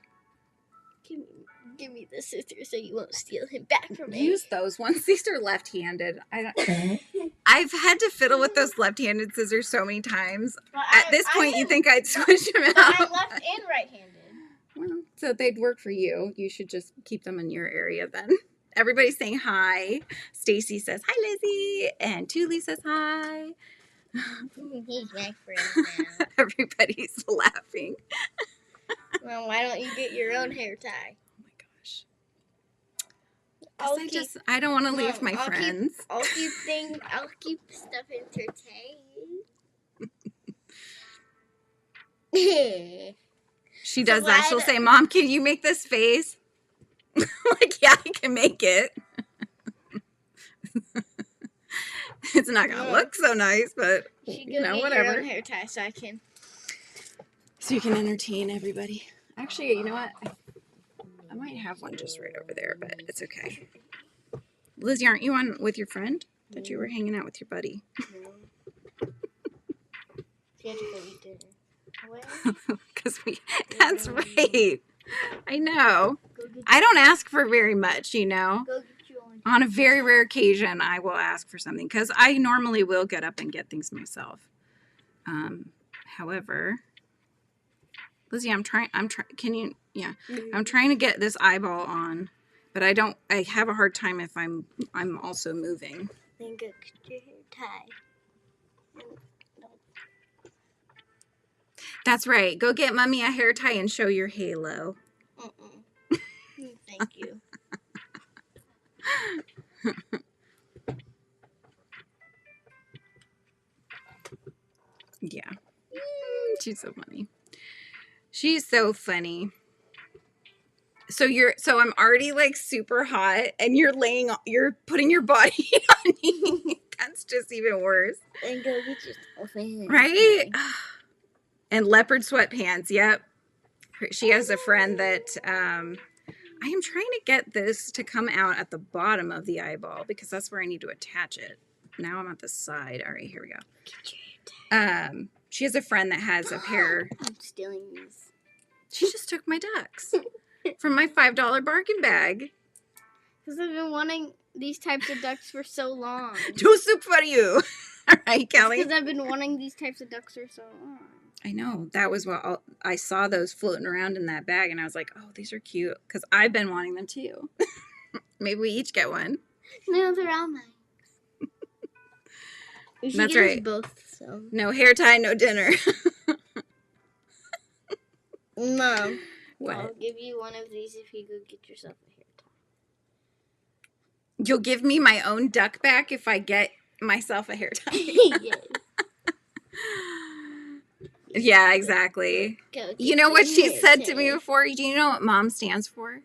Give me the scissors so you won't steal him back from me. Use those ones. These are left-handed. I've had to fiddle with those left-handed scissors so many times. Well, at this point, you think I'd switch them out. I'm left and right-handed. Well, so they'd work for you. You should just keep them in your area then. Everybody's saying hi. Stacy says, hi, Lizzie. And Tuli says hi. He's my friend now. Everybody's laughing. Well, why don't you get your own hair tie? Oh my gosh. I don't want to leave my friends. I'll keep stuff entertained. She does that. She'll say, Mom, can you make this face? I'm like, yeah, I can make it. It's not going to look so nice, but, you know, whatever. Your own hair tie so you can entertain everybody. Actually, you know what? I might have one just right over there, but it's okay. Lizzie, aren't you on with your friend? That you were hanging out with your buddy. No. She had to go eat dinner. Because that's right. I know. I don't ask for very much, you know. On a very rare occasion, I will ask for something because I normally will get up and get things myself. However, Lizzie, I'm trying, can you, yeah, I'm trying to get this eyeball on, but I have a hard time if I'm also moving. Then go get your hair tie. That's right. Go get Mommy a hair tie and show your halo. Thank you. Yeah. She's so funny. She's so funny. So I'm already like super hot and you're putting your body on me. That's just even worse. And go get yourself in. Right? And leopard sweatpants. Yep. She has a friend that I am trying to get this to come out at the bottom of the eyeball because that's where I need to attach it. Now I'm at the side. All right, here we go. She has a friend that has a pair. I'm stealing these. She just took my ducks from my $5 bargain bag. Because I've been wanting these types of ducks for so long. Too soup for you. All right, Kelly. Because I've been wanting these types of ducks for so long. I know. That was what I saw those floating around in that bag, and I was like, oh, these are cute. Because I've been wanting them too. Maybe we each get one. No, they're all mine. We should That's get right. us both. So. No hair tie, no dinner. Mom. What? I'll give you one of these if you go get yourself a hair tie. You'll give me my own duck back if I get myself a hair tie. Yes. Yeah, exactly. You know what she said to me before? Do you know what mom stands for?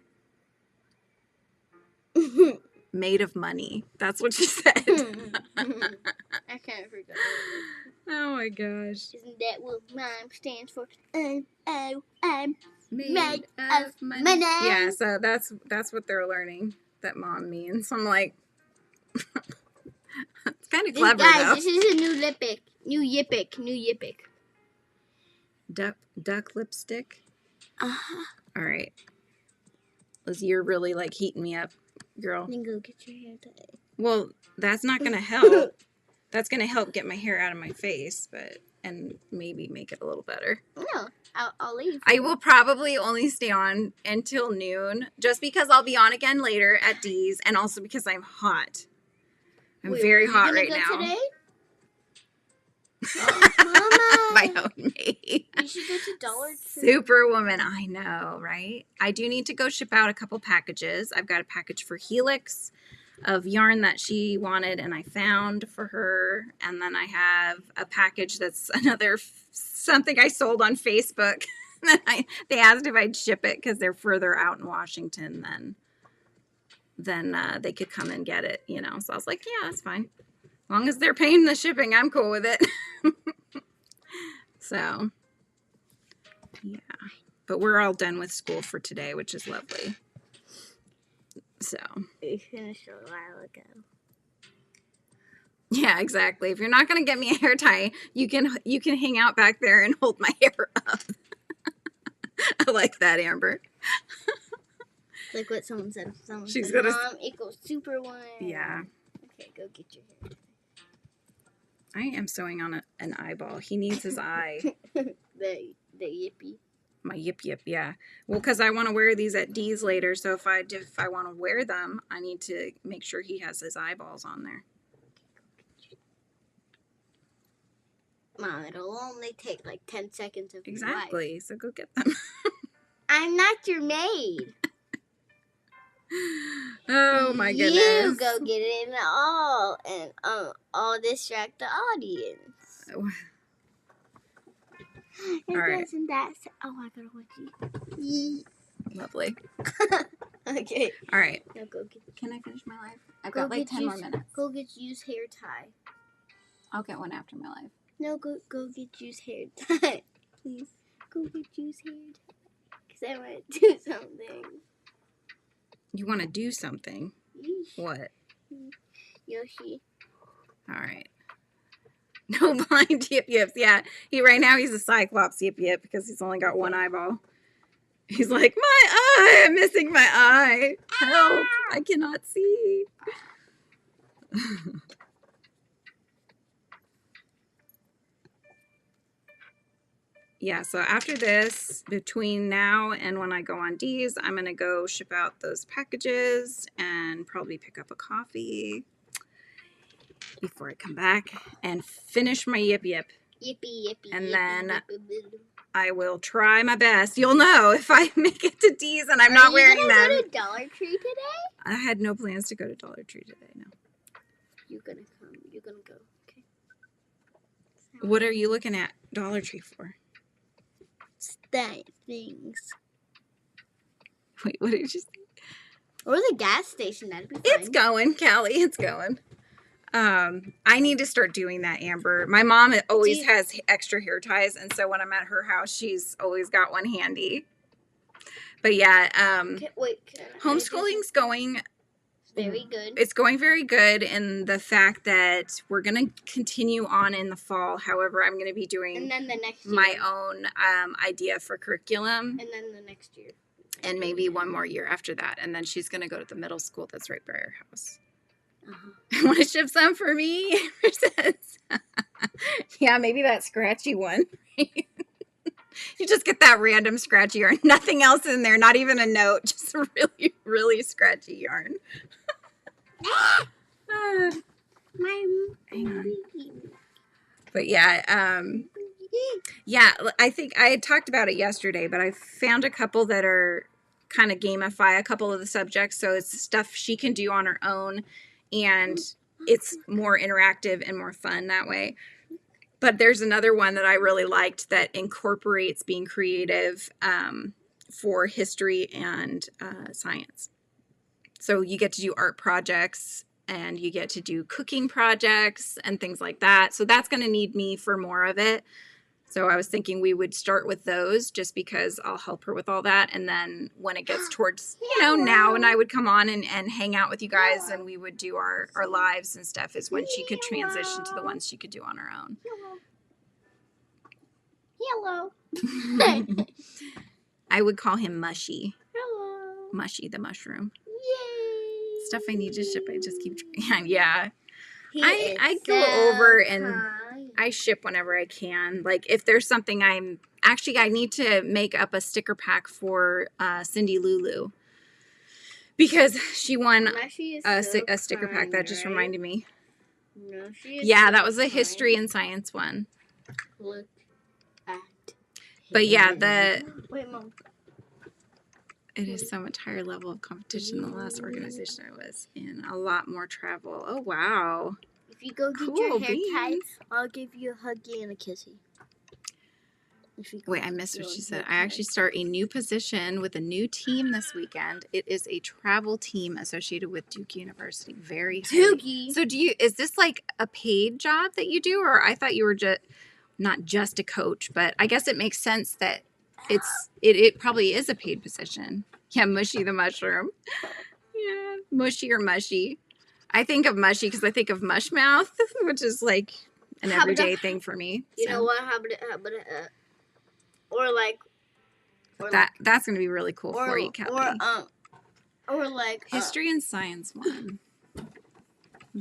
Made of money. That's what she said. I kind of forgot. Oh my gosh. Isn't that what mom stands for? Made of money. Yeah, so that's what they're learning that mom means. I'm like, it's kind of clever, guys, though. This is a new lippic. New yippic. Duck lipstick. Uh-huh. All right. Liz, you're really like heating me up, girl. Then go get your hair tied. Well, that's not going to help. That's going to help get my hair out of my face, and maybe make it a little better. No, I'll leave. I will probably only stay on until noon, just because I'll be on again later at D's, and also because I'm hot. I'm very hot right now. Today? Oh, My own maid. You should go to Dollar Tree. Superwoman, I know, right? I do need to go ship out a couple packages. I've got a package for Helix of yarn that she wanted and I found for her. And then I have a package that's something I sold on Facebook. They asked if I'd ship it because they're further out in Washington than they could come and get it, you know. So I was like, yeah, that's fine. As long as they're paying the shipping, I'm cool with it. So, yeah. But we're all done with school for today, which is lovely. So. We finished a while ago. Yeah, exactly. If you're not going to get me a hair tie, you can hang out back there and hold my hair up. I like that, Amber. Like what someone said. Someone She's said, gonna... Mom equals Superwoman. Yeah. Okay, go get your hair tie. I am sewing on an eyeball. He needs his eye. the yippy. My yip, yeah. Well, because I want to wear these at D's later, so if I want to wear them, I need to make sure he has his eyeballs on there. Mom, it'll only take like 10 seconds of Exactly. Your life. So go get them. I'm not your maid. Oh my goodness. You go get it and all distract the audience. Oh. All right. Doesn't that I gotta watch you. Lovely. Okay. All right. Now go get. Can I finish my life? I've got like 10 more minutes. Go get Yu's hair tie. I'll get one after my life. No, go get Yu's hair tie. Please. Go get Yu's hair tie. Because I want to do something. You want to do something? Yeesh. What? Yoshi. All right. No blind yip yips. Yeah. Right now he's a cyclops yip yip because he's only got one eyeball. He's like, my eye! I'm missing my eye. Help! I cannot see. Yeah, so after this, between now and when I go on D's, I'm going to go ship out those packages and probably pick up a coffee before I come back and finish my yip yip. Yippee, yippee, And yippee, then yippee, yippee. I will try my best. You'll know if I make it to D's and I'm not wearing them. Are you gonna go to Dollar Tree today? I had no plans to go to Dollar Tree today, no. You're gonna come. You're gonna go. Okay. What are you looking at Dollar Tree for? Things. Wait, what did you say? Or the gas station, that'd be fine. It's going, Callie. It's going. I need to start doing that, Amber. My mom always has extra hair ties, and so when I'm at her house, she's always got one handy. But yeah, homeschooling's going very good. It's going very good in the fact that we're going to continue on in the fall. However, I'm going to be doing and then the next year. my own idea for curriculum. And then the next year. And maybe one more year after that. And then she's going to go to the middle school that's right by our house. Want to ship some for me? Yeah, maybe that scratchy one. You just get that random scratchy yarn. Nothing else in there. Not even a note. Just really, really scratchy yarn. Hang on. But yeah, yeah, I think I had talked about it yesterday, but I found a couple that are kind of gamify a couple of the subjects. So it's stuff she can do on her own, and it's more interactive and more fun that way. But there's another one that I really liked that incorporates being creative for history and science. So you get to do art projects and you get to do cooking projects and things like that. So that's going to need me for more of it. So I was thinking we would start with those just because I'll help her with all that. And then when it gets towards, now, and I would come on and hang out with you guys and we would do our lives and stuff is when she could transition to the ones she could do on her own. Hello. I would call him Mushy. Hello. Mushy, the mushroom. Yay. Stuff I need to ship. I just keep trying. Yeah. I So go over and kind. I ship whenever I can. Like if there's something I need to make up a sticker pack for Cindy Lulu because she won a sticker pack. That just reminded me. No, she is yeah, that was a history and science one. Look at but yeah, wait, Mom. It is so much higher level of competition than the last organization I was in. A lot more travel. Oh, wow. If you go get your hair tied, I'll give you a huggy and a kissy. Wait, I missed what she said. I actually start a new position with a new team this weekend. It is a travel team associated with Duke University. Very Dookie. So is this like a paid job that you do? Or I thought you were not just a coach, but I guess it makes sense that it probably is a paid position. Yeah, Mushy the mushroom. Yeah, Mushy or Mushy. I think of Mushy because I think of mush mouth, which is like an everyday thing for me. You know what? That's gonna be really cool for you, Kelly. Or like history and science one.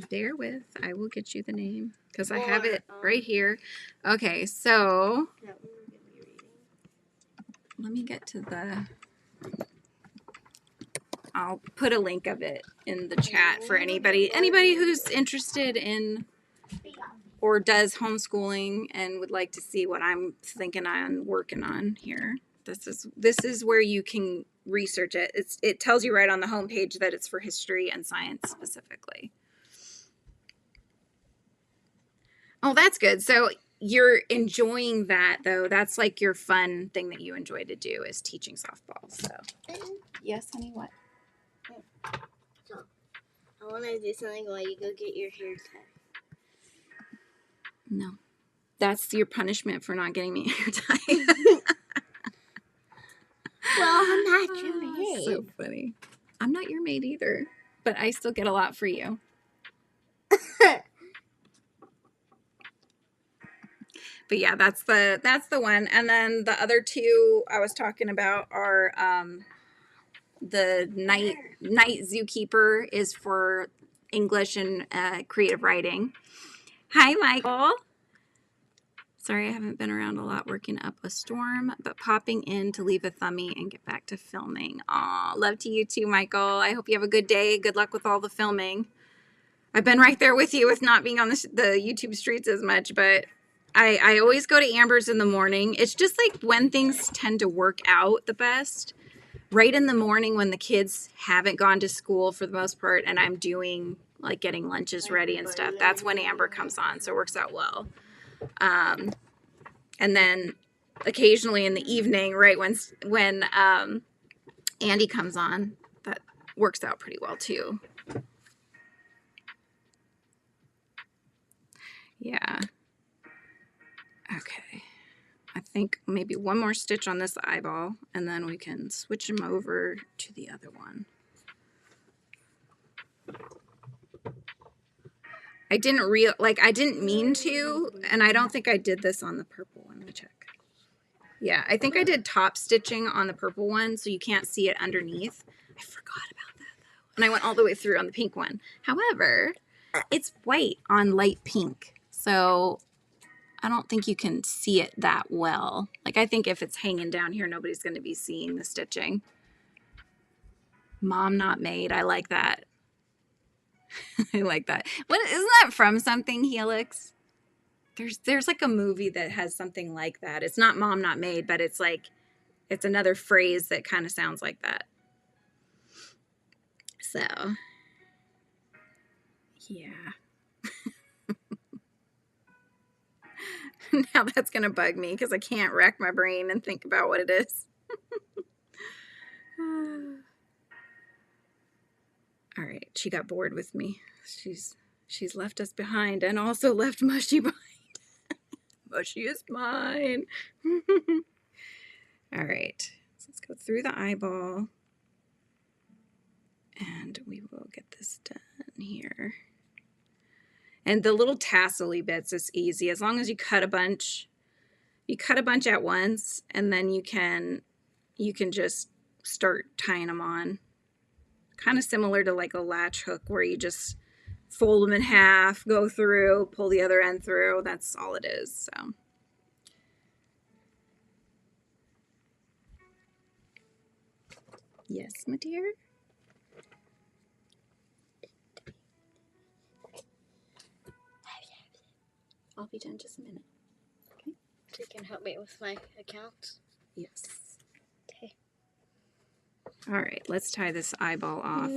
Bear with, I will get you the name because I have it right here. Okay, so let me get to I'll put a link of it in the chat for anybody who's interested in or does homeschooling and would like to see what I'm thinking on working on here. This is where you can research it. It tells you right on the homepage that it's for history and science specifically. Oh, that's good. So you're enjoying that though. That's like your fun thing that you enjoy to do is teaching softball. So yes, honey, what? So I want to do something while you go get your hair cut. No, that's your punishment for not getting me a hair tie. Well, I'm not your maid. So funny. I'm not your maid either, but I still get a lot for you. But yeah, that's the one. And then the other two I was talking about are the night zookeeper is for English and creative writing. Hi, Michael. Sorry, I haven't been around a lot working up a storm, but popping in to leave a thumbie and get back to filming. Aw, love to you too, Michael. I hope you have a good day. Good luck with all the filming. I've been right there with you with not being on the YouTube streets as much, but I always go to Amber's in the morning. It's just like when things tend to work out the best. Right in the morning when the kids haven't gone to school for the most part and I'm doing like getting lunches ready and stuff. That's when Amber comes on. So it works out well. And then occasionally in the evening, right when Andy comes on, that works out pretty well too. Yeah. Okay. I think maybe one more stitch on this eyeball and then we can switch them over to the other one. I didn't mean to, and I don't think I did this on the purple one. Let me check. Yeah, I think I did top stitching on the purple one, so you can't see it underneath. I forgot about that, though. And I went all the way through on the pink one. However, it's white on light pink, so I don't think you can see it that well. Like, I think if it's hanging down here, nobody's going to be seeing the stitching. Mom Not Made. I like that. I like that. What isn't that from something, Helix? There's like a movie that has something like that. It's not Mom Not Made, but it's like it's another phrase that kind of sounds like that. So, yeah. Now that's going to bug me because I can't rack my brain and think about what it is. All right, she got bored with me. She's left us behind and also left Mushy behind. Mushy is mine. All right, so let's go through the eyeball and we will get this done here. And the little tassel-y bits is easy as long as you cut a bunch. You cut a bunch at once and then you can just start tying them on. Kind of similar to like a latch hook where you just fold them in half, go through, pull the other end through. That's all it is. So. Yes, my dear. I'll be done in just a minute. Okay. So you can help me with my account? Yes. Okay. All right, let's tie this eyeball off.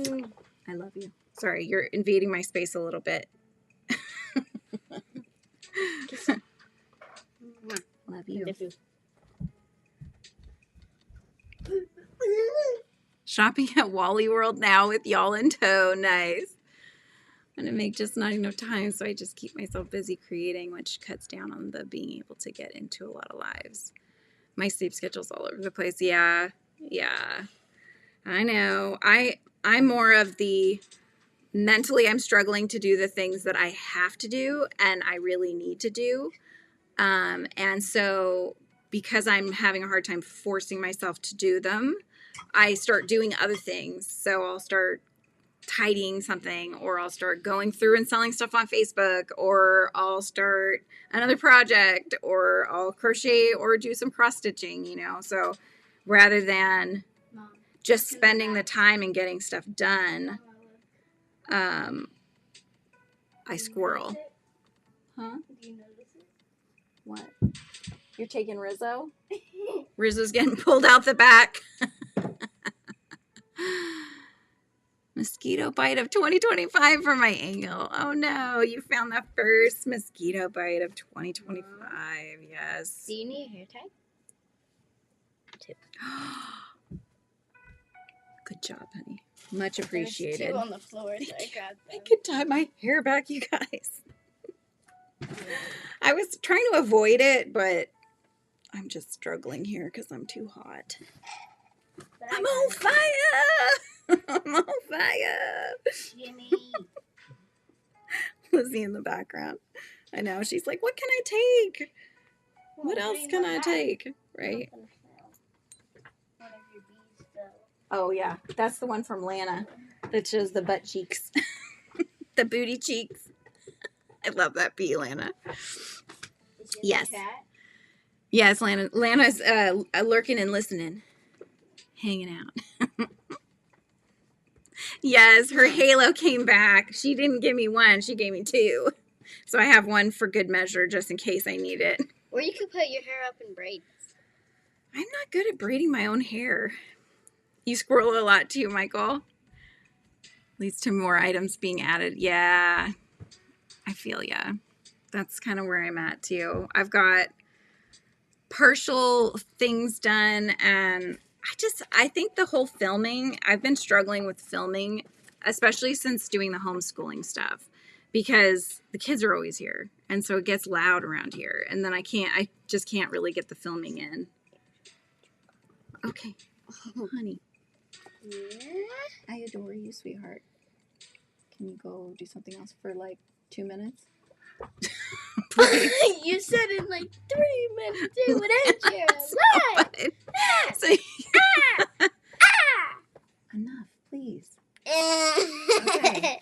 I love you. Sorry, you're invading my space a little bit. Love you. Shopping at Wally World now with y'all in tow. Nice. I'm going to make just not enough time, so I just keep myself busy creating, which cuts down on the being able to get into a lot of lives. My sleep schedule's all over the place. Yeah. I know. I'm more of the mentally I'm struggling to do the things that I have to do and I really need to do. And so because I'm having a hard time forcing myself to do them, I start doing other things. So I'll start tidying something, or I'll start going through and selling stuff on Facebook, or I'll start another project, or I'll crochet or do some cross stitching, you know. So rather than just spending the time and getting stuff done, I squirrel. Huh? Do you notice it? What? You're taking Rizzo? Rizzo's getting pulled out the back. Mosquito bite of 2025 for my angle. Oh no, you found the first mosquito bite of 2025. Yes. Do you need a hair tie? Tip. Good job, honey. Much appreciated. There's two on the floor, so I grabbed them. I could tie my hair back, you guys. I was trying to avoid it, but I'm just struggling here because I'm too hot. I'm on fire! I'm on fire! Jimmy. Lizzie in the background. I know. She's like, what can I take? What else can I take? Right? One of your bees fell. Oh, yeah. That's the one from Lana that shows the butt cheeks. The booty cheeks. I love that bee, Lana. Is your Yes. cat? Yes, Lana. Lana's lurking and listening. Hanging out. Yes, her halo came back. She didn't give me one. She gave me two. So I have one for good measure just in case I need it. Or you could put your hair up in braids. I'm not good at braiding my own hair. You squirrel a lot too, Michael. Leads to more items being added. Yeah, I feel ya. That's kind of where I'm at too. I've got partial things done, and I think the whole filming, I've been struggling with filming, especially since doing the homeschooling stuff, because the kids are always here, and so it gets loud around here, and then I just can't really get the filming in. Okay, honey. Yeah. I adore you, sweetheart. Can you go do something else for like 2 minutes? You said in like 3 minutes it would end your life. So, enough, please. Okay.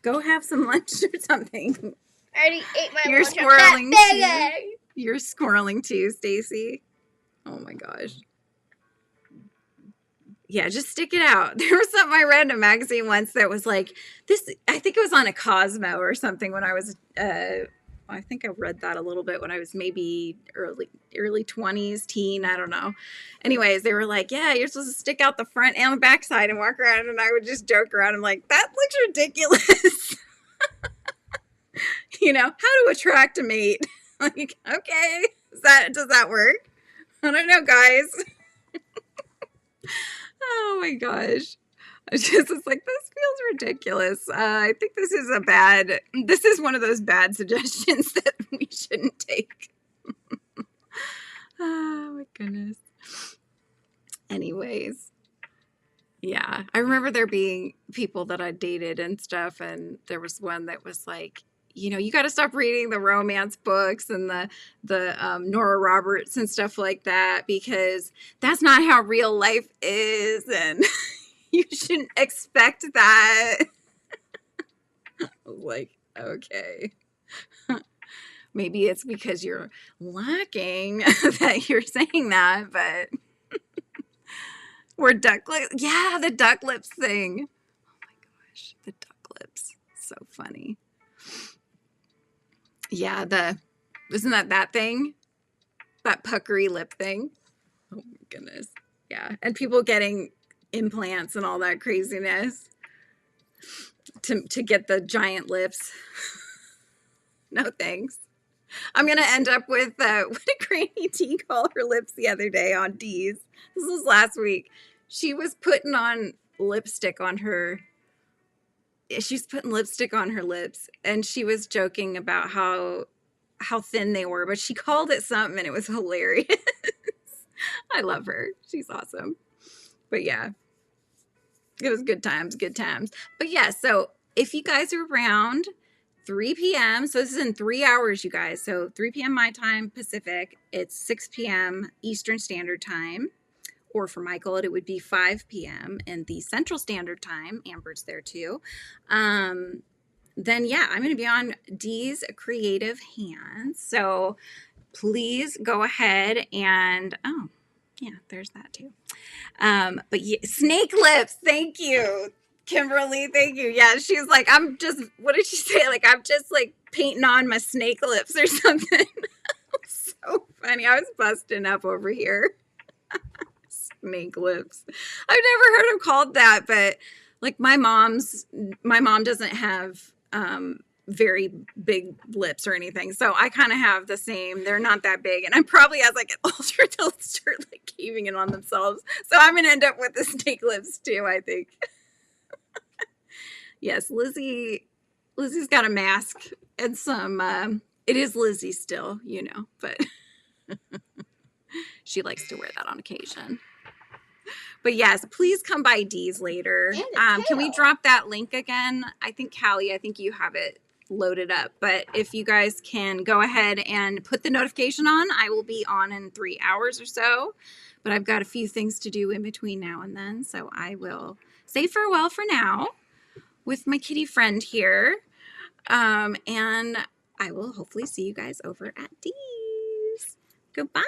Go have some lunch or something. I already ate my You're lunch. squirreling too. You're squirreling too, Stacy. Oh my gosh. Yeah, just stick it out. There was something I read in a magazine once that was like this. I think it was on a Cosmo or something when I was. I think I read that a little bit when I was maybe early 20s, teen. I don't know. Anyways, they were like, yeah, you're supposed to stick out the front and the back side and walk around. And I would just joke around. I'm like, that looks ridiculous. You know, how to attract a mate. Like, okay, does that work? I don't know, guys. Oh my gosh. I just was like, this feels ridiculous. I think this is one of those bad suggestions that we shouldn't take. Oh my goodness. Anyways. Yeah. I remember there being people that I dated and stuff, and there was one that was like, you know, you got to stop reading the romance books and the Nora Roberts and stuff like that, because that's not how real life is, and you shouldn't expect that. I was like, okay. Maybe it's because you're lacking that you're saying that, but we're duck lips. Yeah, the duck lips thing. Oh my gosh, the duck lips. So funny. Yeah, isn't that thing? That puckery lip thing? Oh my goodness. Yeah. And people getting implants and all that craziness to get the giant lips. No thanks. I'm going to end up with, what did Granny T call her lips the other day on D's? This was last week. She was putting on lipstick on her. She's putting lipstick on her lips, and she was joking about how thin they were, but she called it something, and it was hilarious. I love her. She's awesome. But yeah, it was good times. But yeah, so if you guys are around 3 p.m., so this is in 3 hours, you guys. So 3 p.m. my time, Pacific. It's 6 p.m. Eastern Standard Time. Or for Michael, it would be 5 p.m. in the Central Standard Time. Amber's there too. Then, yeah, I'm going to be on Dee's Creative Hands. So please go ahead and, oh, yeah, there's that too. But yeah, snake lips. Thank you, Kimberly. Thank you. Yeah, she's like, what did she say? Like, I'm just like painting on my snake lips or something. So funny. I was busting up over here. Snake lips. I've never heard them called that, but like my mom doesn't have very big lips or anything, so I kind of have the same. They're not that big, and I'm probably, as I get older, they'll start like caving in on themselves, so I'm gonna end up with the snake lips too, I think. Yes, Lizzie's got a mask and some it is Lizzie still, you know, but she likes to wear that on occasion. But yes, please come by Dee's later. Can we drop that link again? I think Callie, you have it loaded up. But if you guys can go ahead and put the notification on, I will be on in 3 hours or so. But I've got a few things to do in between now and then. So I will say farewell for now with my kitty friend here. And I will hopefully see you guys over at Dee's. Goodbye.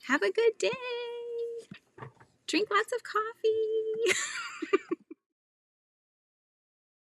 Have a good day. Drink lots of coffee.